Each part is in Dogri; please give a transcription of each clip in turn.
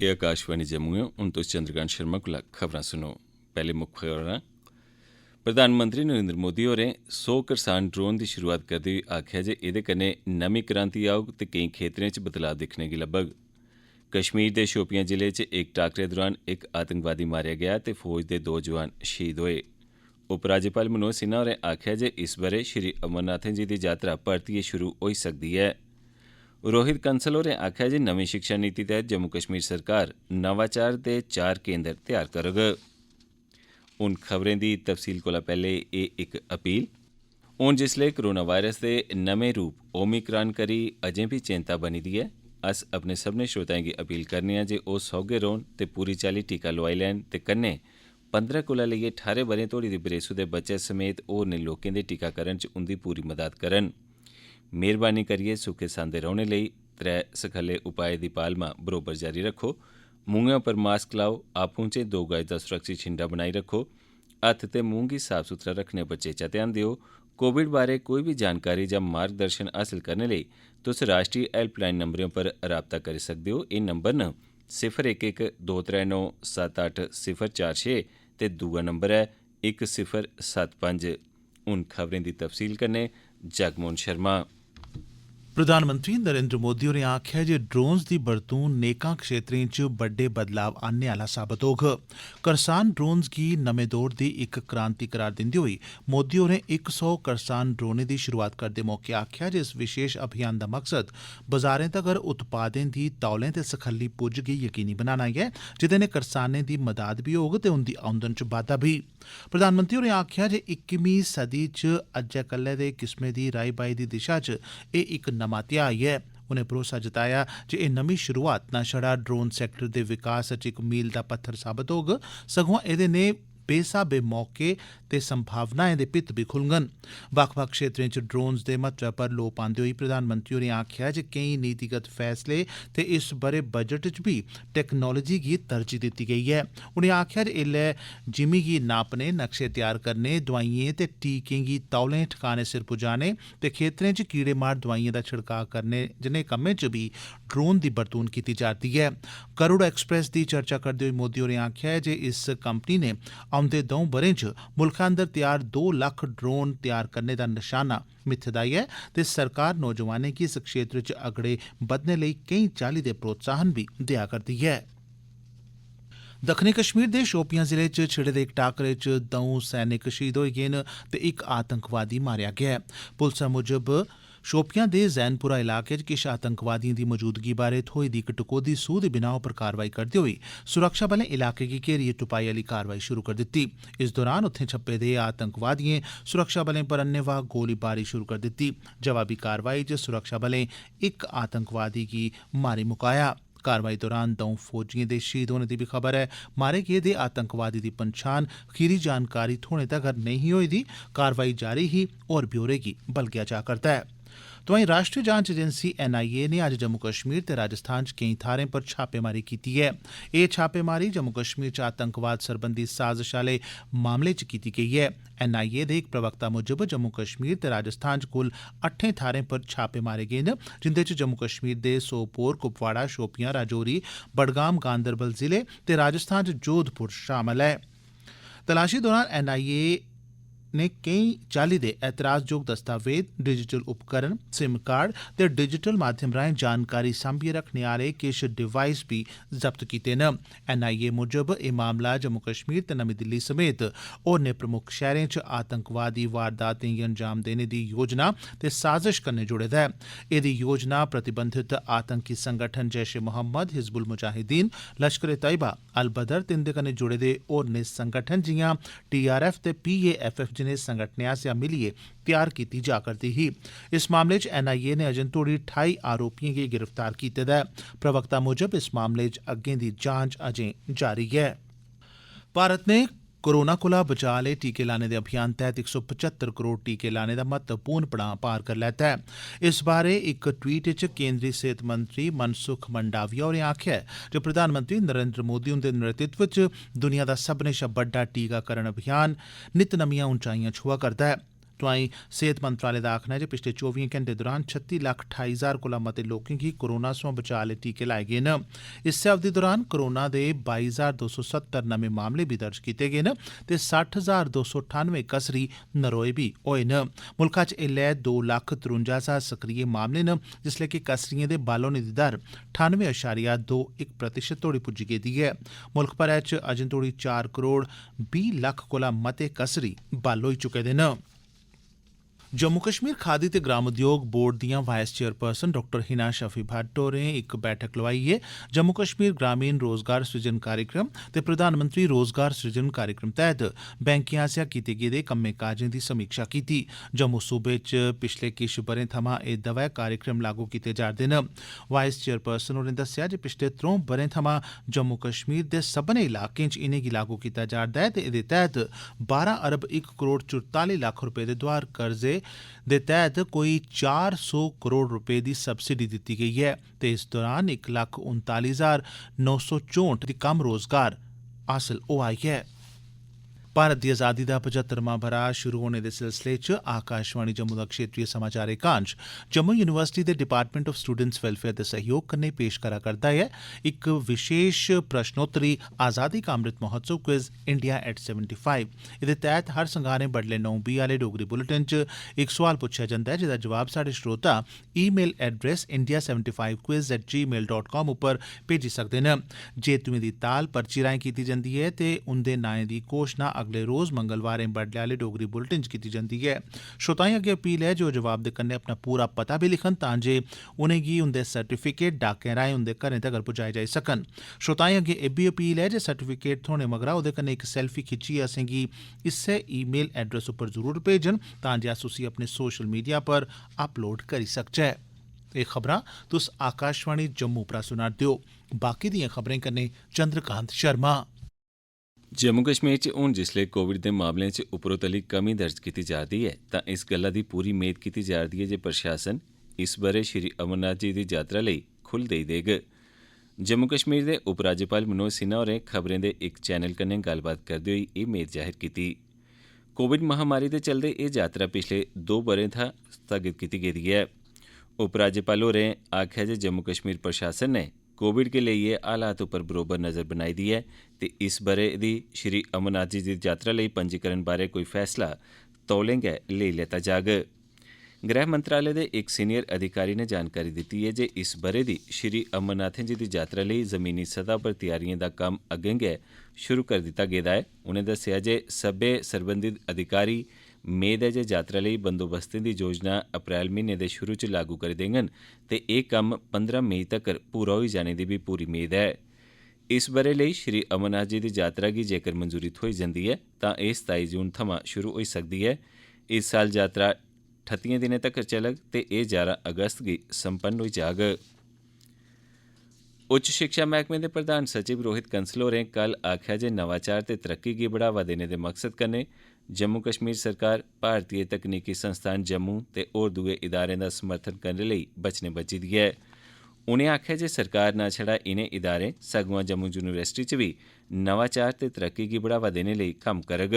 एह् आकाशवाणी जम्मू ऐ। हून तुस चंद्रकांत शर्मा कोला खबरां सुनो। पैह्ले मुक्ख खबरां। प्रधानमंत्री नरेंद्र मोदी होरें 100 करसान ड्रोन दी शुरुआत करदे होई आखेआ जे एह्दे कन्नै नमीं क्रांति औग ते केईं खेत्तरें च बदलाव दिक्खने गी लब्भग। कश्मीर दे शोपियां जिले च इक टाकरे दौरान इक आतंकवादी मारेआ गेआ ते फौज दे 2 जवान शहीद होए। उपराज्यपाल मनोज सिन्हा होरें आखेआ जे इस ब'रे श्री अमरनाथें जी दी यात्रा परतियै शुरू होई सकदी ऐ। रोहित कंसल होरें आखेआ जे नमीं शिक्षा नीति तैह्त जम्मू कश्मीर सरकार नवाचार दे 4 केंद्र तैयार करग। हून खबरें दी तफसील कोला पैह्ले एह् इक अपील। हून जिसलै कोरोना वायरस दे नमें रूप ओमिक्रॉन करी अजें बी चिंता बनी दी ऐ, अस अपने सभनें श्रोताएं गी अपील करने आं जे ओह् सौगे रौह्न ते पूरी चाल्ली टीका लोआई लैन ते कन्नै 15 कोला लेइयै 18 ब'रें तोड़ी दे बरेसू दे बच्चे समेत होरनें लोकें दे टीकाकरण च उंदी पूरी मदद करन। मेहरबानी करियै सुक्खे सांदे रौह्ने लेई 3 सखल्ले उपाएं दी पालमा बरोबर जारी रक्खो। मूंहें उप्पर मास्क लाओ, आपूं च 2 गज दा सुरक्षित छिंडा बनाई रक्खो, हत्थ ते मूंह गी साफ सुथरा रक्खने उप्पर चेचा ध्यान देओ। कोविड बारै कोई बी जानकारी जां मार्गदर्शन हासल करने लेई तुस राष्ट्रीय हैल्पलाइन नंबरें उप्पर राबता करी सकदे हो। एह् नंबर न 011239780046 ते दूआ नंबर ऐ 1075। हून खबरें दी तफसील कन्नै जगमोहन शर्मा। प्रधानमंत्री नरेंद्र मोदी होरें आखेआ जे ड्रोन्स दी बरतून नेकां क्षेत्रें च बड्डे बदलाव आनने आह्ला साबत होग। करसान ड्रोन्स गी नमें दौर दी इक क्रांति करार दिंदे होई मोदी होरें 100 करसान ड्रोनें दी शुरुआत करदे मौके आखेआ जे इस विशेष अभियान दा मकसद बाजारें तगर उत्पादें दी तौलें ते सखल्ली पुज्ज गी यकीनी बनाना ऐ, जेह्दे नै करसानें दी मदाद बी होग ते उंदी औंदन च बाद्दा बी। प्रधानमंत्री होरें आखेआ जे 21वीं सदी च अज्जै कल्लै दे किस्में दी राई-बाई दी दिशा च एह् इक नमां ध्याई ऐ। उनें भरोसा जताया जे एह् नमीं शुरुआत न छड़ा ड्रोन सैक्टर दे विकास च इक मील दा पत्थर साबत होग, सगुआं एह्दे नै बेस्हाबे मौके ते संभावनाएं दे भित्त बी खुलङन। बक्ख-बक्ख क्षेत्रें च ड्रोन्स दे महत्वै पर लोऽ पांदे होई प्रधानमंत्री होरें आखेआ जे केईं नीतिगत फैसले ते इस ब'रे बजट च बी टैक्नोलोजी गी तरजीह दित्ती गेई ऐ। उनें आखेआ जे ऐल्लै जिमीं गी नापने, नक्शे तैयार करने, दोआइयें ते टीकें गी तौलें ठकाने सिर पुजाने ते खेत्तरें च कीड़े-मार दोआइयें दा छिड़काव करने जनेह् कम्में च बी ड्रोन दी बरतून कीती जा'रदी ऐ। गरुड़ एक्सप्रेस दी चर्चा करदे होई मोदी होरें आखेआ जे इस कंपनी ने औंदे 2 ब'रें च मुल्खै अंदर तैयार 2 लक्ख ड्रोन तैयार करने दा निशाना मित्थे दा ऐ ते सरकार नौजवानें गी इस क्षेत्र च अगड़े बधने लेई केईं चाल्ली दे प्रोत्साहन बी देआ करदी ऐ। दक्खनी कश्मीर दे शोपियां जिले च छिड़े दे इक टाकरे च 2 सैनिक शहीद होई गे न ते इक आतंकवादी मारेआ गेआ ऐ। पुलसै मुजब शोपियां दे जैनपुरा इलाके च किश आतंकवादिएं दी मौजूदगी बारै थ्होई दी इक टकोह्दी सूह दी बिनाह उप्पर कार्रवाई करदे होई सुरक्षा बलें इलाके गी घेरियै तुपाई आह्ली कार्रवाई शुरू करी दित्ती। इस दौरान उत्थें छप्पे दे आतंकवादिएं सुरक्षा बलें पर अन्नेवाह गोलीबारी शुरू करी दित्ती। जवाबी कार्रवाई च सुरक्षा बलें इक आतंकवादी गी मारी मुकाया। कार्रवाई दौरान 2 फौजिएं दे शहीद होने दी बी खबर ऐ। मारे गेदे आतंकवादी दी पंछान खीरी जानकारी थ्होने तगर नेईं होई दी। कार्रवाई जारी ही, होर ब्यौरे गी बलगेआ जा करदा ऐ। तोआईं राष्ट्रीय जांच एजेंसी NIA ने अज्ज जम्मू कश्मीर ते राजस्थान च केईं थाह्रें पर छापेमारी कीती ऐ। एह् छापेमारी जम्मू कश्मीर च आतंकवाद सरबंधी साजिश आह्ले मामले च कीती गेई ऐ। NIA दे इक प्रवक्ता मुजब जम्मू कश्मीर ते राजस्थान च कुल 8 थाह्रें पर छापे मारे गे न, जिंदे च जम्मू कश्मीर दे सोपोर, कुपवाड़ा, शोपियां, राजौरी, बडगाम, गांदरबल जिले ते राजस्थान च जोधपुर शामल ऐ। तलाशी दौरान NIA ने केईं चाल्ली दे ऐतराजयोग दस्तावेज, डिजिटल उपकरण, सिम कार्ड ते डिजिटल माध्यम राएं जानकारी सांभियै रखने आह्ले किश डिवाइस बी जब्त कीते न। NIA मुजब एह् मामला जम्मू कश्मीर ते नमीं दिल्ली समेत होरनें प्रमुख शैह्रें च आतंकवादी वारदातें गी अंजाम देने दी योजना ते साजिश कन्नै जुड़े दा ऐ। एह्दी योजना प्रतिबंधित आतंकी संगठन जैश ए मोहम्मद, हिजबुल मुजाहिदीन, लश्कर ए तैयबा, अल बदर ते इंदे कन्नै जुड़े दे होरनें संगठन जियां TRF ते PAFF जनेह् संगठनें आसेआ मिलियै त्यार कीती जा करदी ही। इस मामले च NIA ने अजें तोड़ी 28 आरोपिएं गी गिरफ्तार कीते दा ऐ। प्रवक्ता मुजब इस मामले च अग्गें दी जांच अजें जारी ऐ। भारत ने कोरोना कोला बचाऽ आह्ले टीके लाने दे अभियान तैह्त 175 करोड़ टीके लाने दा महत्वपूर्ण पड़ां पार करी लैता ऐ। इस बारै इक ट्वीट च केंद्री सेहत मंत्री मनसुख मंडाविया होरें आखेआ जे प्रधानमंत्री नरेंद्र मोदी हुंदे नेतृत्व च दुनिया दा सब्भनें शा बड्डा टीकाकरण अभियान नित्त नमियां ऊंचाइयां छुआ करदा ऐ। तोआईं सेहत मंत्रालय दा आखना ऐ जे पिछले 24 घैंटे दौरान 36,28,000 कोला मते लोकें गी कोरोना सोयां बचाऽ आह्ले टीके लाए गे न। इस्सै अवधि दौरान कोरोना दे 22,270 नमें मामले बी दर्ज कीते गे न ते 60,298 कसरी नरोए बी होए न। मुल्खा च ऐल्लै 2,53,000 सक्रिय मामले न, जिसलै कि कसरियें दे बल होने दी दर 98.21% तोड़ी पुज्जी गेदी ऐ। मुल्ख भरै च अजें तोड़ी 4 करोड़ 20 लक्ख कोला मते कसरी बल होई चुके दे न। जम्मू कश्मीर खादी ते ग्राम उद्योग बोर्ड दियां वाइस चेयरपर्सन डॉ हिना शफी भट्ट होरें इक बैठक लोआइयै जम्मू कश्मीर ग्रामीण रोजगार सृजन कार्यक्रम ते प्रधानमंत्री रोजगार सृजन कार्यक्रम तैहत बैंकें आसेआ कीते गेदे कम्में काजें दी समीक्षा कीती। जम्मू सूबे च पिछले किश ब'रें थमां एह् दवै कार्यक्रम लागू कीते जा'रदे न। वाइस चेयरपर्सन होरें दस्सेआ जे पिछले 3 ब'रें थमां जम्मू कश्मीर दे सब्भनें इलाकें च इनेंगी लागू कीता जा'रदा ऐ ते एह्दे तैहत 12 अरब 1 करोड़ 44 लक्ख रपेऽ दे दोआर कर्जे दे तैहत कोई 400 करोड़ रपेऽ दी सब्सिडी दित्ती गेई ऐ ते इस दौरान 1,39,964 दी कम्म रोजगार हासल होआ ऐ। भारत दी आज़ादी दा 75वां ब'रा शुरू होने दे सिलसिले च आकाशवाणी जम्मू दा क्षेत्रीय समाचार एकांश जम्मू यूनिवर्सिटी दे डिपार्टमेंट ऑफ स्टूडेंट्स वेलफेयर दे सहयोग कन्नै पेश करा करदा ऐ इक विशेष प्रश्नोत्तरी आज़ादी का Amrit Mahotsav quiz India at 75। एह्दे तैह्त हर संगारें बडलै 9:20 आह्ले डोगरी बुलेटिन च इक सोआल पुच्छेआ जंदा ऐ जेह्दा जवाब साढ़े श्रोता ईमेल एड्रेस india75quiz@gmail.com उप्पर भेजी सकदे न। जेतुएं दी ताल पर्ची राएं कीती जंदी ऐ ते उंदे नाएं दी घोषणा अगले रोज मंगलवारें बडलै आह्ले डोगरी बुलेटिन च कीती जंदी ऐ। श्रोताएं अग्गे अपील ऐ जे ओह् जवाब दे कन्नै अपना पूरा पता बी लिखन तां जे उनेंगी उंदे सर्टिफिकेट डाकें राएं उंदे घरें तगर पुजाए जाई सकन। श्रोताएं अग्गे एह्बी अपील ऐ जे सर्टिफिकेट थ्होने मगरा ओह्दे कन्नै इक सैल्फी खिच्चियै असेंगी इस्सै ईमेल एड्रेस उप्पर जरूर भेजन तां जे अस उसी अपने सोशल मीडिया पर अपलोड करी सकचै। एह् खबरां तुस आकाशवाणी जम्मू परा सुना'रदे ओ। बाकी दिएं खबरें कन्नै चंद्रकांत शर्मा। जम्मू कश्मीर च हून जिसलै कोविड दे मामलें च उपरोतली कमी दर्ज कीती जा'रदी ऐ तां इस गल्ला दी पूरी मेद कीती जा'रदी ऐ जे प्रशासन इस ब'रे श्री अमरनाथ जी दी यात्रा लेई खुल्ल देई देग। जम्मू कश्मीर दे उपराज्यपाल मनोज सिन्हा होरें खबरें दे इक चैनल कन्नै गल्लबात करदे होई एह् मेद जाहिर कीती। कोविड महामारी दे चलदे एह् यात्रा पिछले 2 ब'रें थमां स्थगित कीती गेदी ऐ। उपराज्यपाल होरें आखेआ जे जम्मू कश्मीर प्रशासन ने कोविड गी लेइयै हालात उप्पर बरोबर नज़र बनाई दी ऐ ते इस ब'रे दी श्री अमरनाथ जी दी यात्रा लेई पंजीकरण बारै कोई फैसला तौलें गै लेई लैता जाग। गृह मंत्रालय दे इक सीनियर अधिकारी ने जानकारी दित्ती ऐ जे इस ब'रे दी श्री अमरनाथें जी दी यात्रा लेई जमीनी सतह पर त्यारियें दा कम्म अग्गें गै शुरू करी दित्ता गेदा ऐ। उनें दस्सेआ जे सब्बै सरबंधित अधिकारी मेद ऐ जे यात्रा लेई बंदोबस्तें दी योजना अप्रैल म्हीने दे शुरू च लागू करी देङन ते एह् कम्म 15 मई तक्कर पूरा होई जाने दी बी पूरी मेद ऐ। इस ब'रे लेई श्री अमरनाथ जी दी यात्रा गी जेकर मंजूरी थ्होई जंदी ऐ तां एह् 27 जून थमां शुरू होई सकदी ऐ। इस साल यात्रा 38 दिनें तक्कर चलग ते एह् 11 अगस्त गी संपन्न होई जाग। उच्च शिक्षा मैह्कमे दे प्रधान सचिव रोहित कंसल होरें कल आखेआ जे नवाचार ते तरक्की गी बढ़ावा देने दे मकसद कन्नै जम्मू कश्मीर सरकार भारतीय तकनीकी संस्थान जम्मू ते होर दुए इदारें दा समर्थन करने लेई बचने बज्झी दी ऐ। उनें आखेआ जे सरकार न छड़ा इनें इदारें सगुआं जम्मू यूनिवर्सिटी च बी नवाचार ते तरक्की गी बढ़ावा देने लेई कम्म करग।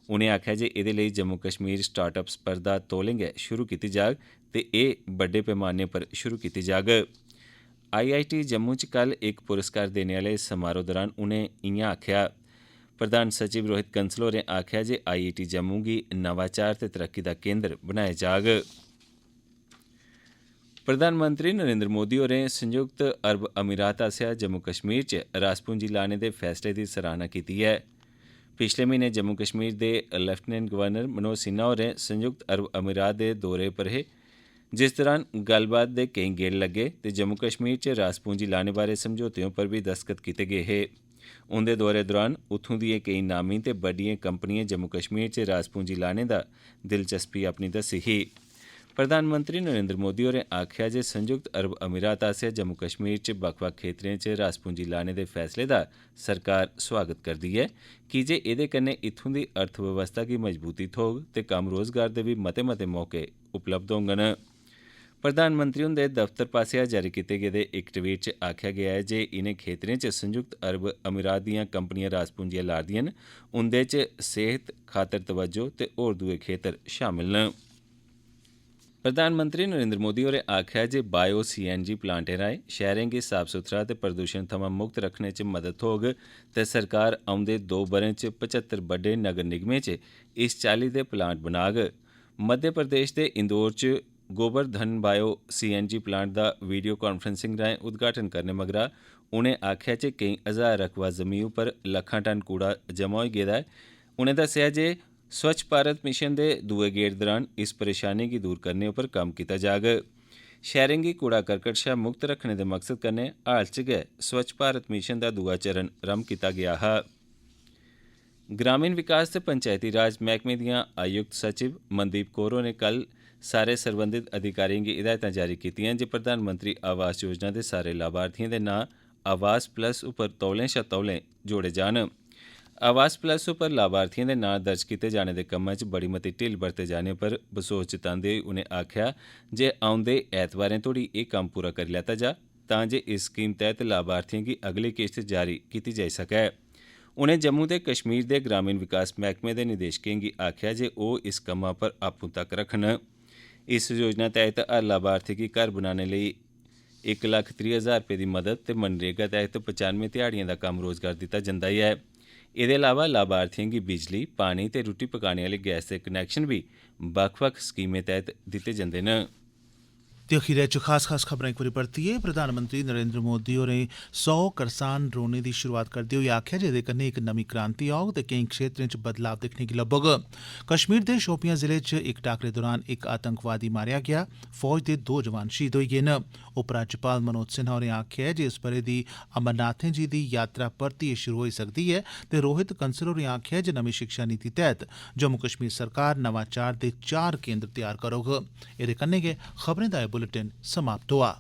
उनें आखेआ जे एह्दे लेई जम्मू कश्मीर स्टार्टअप स्पर्धा तौलें गै शुरू कीती जाग ते एह् बड्डे पैमाने पर शुरू कीती जाग। IIT जम्मू च कल इक पुरस्कार देने आह्ले समारोह दौरान उनें इयां आखेआ। प्रधान सचिव रोहित कंसल होरें आखेआ जे IIT जम्मू गी नवाचार ते तरक्की दा केंद्र बनाया जाग। प्रधानमंत्री नरेंद्र मोदी होरें संयुक्त अरब अमीरात आसेआ जम्मू कश्मीर च रास पूंजी लाने दे फैसले दी सराहना कीती है। पिछले म्हीने जम्मू कश्मीर दे लेफ्टिनेंट गवर्नर मनोज सिन्हा होरें संयुक्त अरब अमीरात दे दौरे पर हे, जिस दौरान गल्लबात दे केईं गेड़ लग्गे ते जम्मू कश्मीर च रास पूंजी लाने बारै समझौतें उप्पर बी दस्तखत कीते गे हे। उंदे दौरे दौरान उत्थूं दियें केईं नामी ते बड्डियें कंपनियें जम्मू कश्मीर च रास पूंजी लाने दा दिलचस्पी अपनी दस्सी ही। प्रधानमंत्री नरेंद्र मोदी होरें आखेआ जे संयुक्त अरब अमीरात आसेआ जम्मू कश्मीर च बक्ख-बक्ख खेत्तरें च रास पूंजी लाने दे फैसले दा सरकार सुआगत करदी ऐ, कीजे एह्दे कन्नै इत्थूं दी अर्थव्यवस्था गी मजबूती थ्होग ते कम्म रोजगार दे बी मते मते मौके उपलब्ध होङन। प्रधानमंत्री हुंदे दफ्तर पासेआ जारी कीते गेदे इक ट्वीट च आखेआ गेआ ऐ जे इनें खेत्तरें च संयुक्त अरब अमीरात दियां कंपनियां रास पूंजियां ला'रदियां न, उंदे च सेहत खातर तवज्जो ते होर दुए खेत्तर शामिल न। प्रधानमंत्री नरेंद्र मोदी होरें आखेआ जे बायो CNG प्लांटें राएं शैह्रें गी साफ सुथरा ते प्रदूषण थमां मुक्त रक्खने च मदद थ्होग ते सरकार औंदे 2 ब'रें च 75 बड्डे नगर निगमें च इस चाल्ली दे प्लांट बनाग। मध्य प्रदेश दे इंदौर च गोबरधन बायो CNG प्लांट दा वीडियो कांफ्रेंसिंग राएं उद्घाटन करने मगरा उनें आखेआ जे केईं हज़ार रकबा ज़मीं उप्पर लक्खां टन कूड़ा जमा होई गेदा ऐ। उनें दस्सेआ जे स्वच्छ भारत मिशन दे दुए गेड़ दौरान इस परेशानी गी दूर करने उप्पर कम्म कीता जाग। शैह्रें गी कूड़ा करकट शा मुक्त रक्खने दे मकसद कन्नै हाल च गै स्वच्छ भारत मिशन दा दूआ चरण रम्भ कीता गेआ हा। ग्रामीण विकास ते पंचायती राज मैह्कमे दियां आयुक्त सचिव मनदीप कौर होरें कल सारे सरबंधित अधिकारिएं गी हिदायतां जारी कीतीआं जे प्रधानमंत्री आवास योजना दे सारे लाभार्थिएं दे नांऽ आवास प्लस उप्पर तौले शा तौले जोड़े जान। आवास प्लस उप्पर लाभार्थिएं दे नांऽ दर्ज कीते जाने दे कम्मै च बड़ी मती ढिल्ल बरते जाने पर बसोस जतांदे होई उनें आखेआ जे औंदे ऐतवारें तोड़ी एह् कम्म पूरा करी लैता जा तां जे इस स्कीम तैह्त लाभार्थिएं गी अगली किश्त जारी कीती जाई सकै। उनें जम्मू ते कश्मीर दे ग्रामीण विकास मैह्कमे दे निदेशकें गी आखेआ जे ओह् इस कम्मा पर आपूं तक्क रक्खन। इस योजना तैह्त हर लाभार्थी गी घर बनाने लेई 1,30,000 रपेऽ दी मदद ते मनरेगा तैह्त 95 ध्याड़िएं दा कम्म रोजगार दित्ता जंदा ऐ। एह्दे अलावा लाभार्थिएं गी बिजली, पानी ते रुट्टी पकाने आह्ली गैस दे कनैक्शन बी बक्ख-बक्ख स्कीमें तैह्त दित्ते जंदे न। ते अखीरै च खास खबरें इक बारी परतियै प्रधानमंत्री नरेंद्र मोदी होरें 100 करसान ड्रोनें दी शुरुआत करदे होई आखेआ जे एह्दे कन्नै इक नमीं क्रांति औग ते केईं क्षेत्रें च बदलाव दिक्खने गी लब्बोग। कश्मीर दे शोपियां जिले च इक टाकरे दौरान इक आतंकवादी मारेआ गेआ, फौज दे 2 जवान शहीद होई गे न। उपराज्यपाल मनोज सिन्हा होरें आखेआ जे इस ब'रे दी अमरनाथें जी दी यात्रा परतियै शुरू होई सकदी ऐ ते रोहित कंसल होरें आखेआ जे नमीं शिक्षा नीति तैह्त जम्मू कश्मीर सरकार नवाचार दे 4 केंद्र तैयार करोग। एह्दे कन्नै गै खबरें दा बुलेटिन समाप्त होआ।